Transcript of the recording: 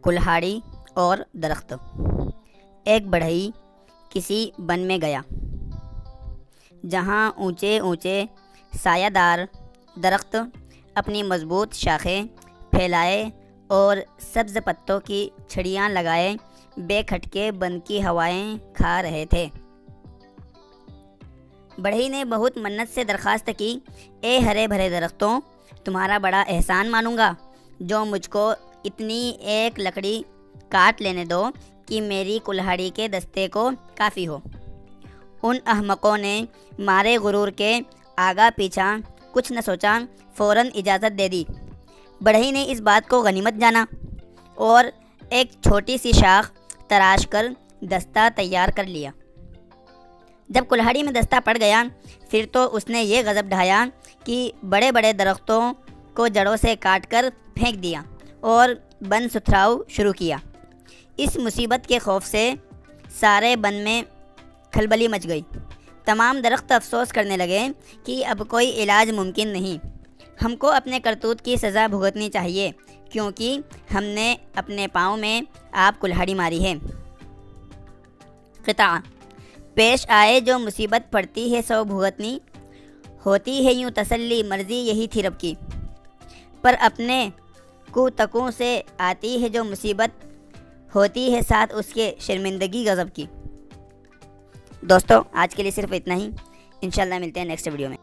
کلہاڑی اور درخت۔ ایک بڑھئی کسی بن میں گیا جہاں اونچے اونچے سایہ دار درخت اپنی مضبوط شاخیں پھیلائے اور سبز پتوں کی چھڑیاں لگائے بے کھٹکے بن کی ہوائیں کھا رہے تھے۔ بڑھئی نے بہت منت سے درخواست کی، اے ہرے بھرے درختوں، تمہارا بڑا احسان مانوں گا جو مجھ کو اتنی ایک لکڑی کاٹ لینے دو کہ میری کلہاڑی کے دستے کو کافی ہو۔ ان احمقوں نے مارے غرور کے آگا پیچھا کچھ نہ سوچا فوراً اجازت دے دی۔ بڑھئی نے اس بات کو غنیمت جانا اور ایک چھوٹی سی شاخ تراش کر دستہ تیار کر لیا۔ جب کلہاڑی میں دستہ پڑ گیا پھر تو اس نے یہ غضب ڈھایا کہ بڑے بڑے درختوں کو جڑوں سے کاٹ کر پھینک دیا اور بن ستھراؤ شروع کیا۔ اس مصیبت کے خوف سے سارے بن میں کھلبلی مچ گئی۔ تمام درخت افسوس کرنے لگے کہ اب کوئی علاج ممکن نہیں، ہم کو اپنے کرتوت کی سزا بھگتنی چاہیے کیونکہ ہم نے اپنے پاؤں میں آپ کلہاڑی ماری ہے۔ قطعہ: پیش آئے جو مصیبت پڑتی ہے سو بھگتنی، ہوتی ہے یوں تسلی مرضی یہی تھی رب کی، پر اپنے کو تکوں سے آتی ہے جو مصیبت، ہوتی ہے ساتھ اس کے شرمندگی غضب کی۔ دوستو آج کے لیے صرف اتنا ہی، انشاءاللہ ملتے ہیں نیکسٹ ویڈیو میں۔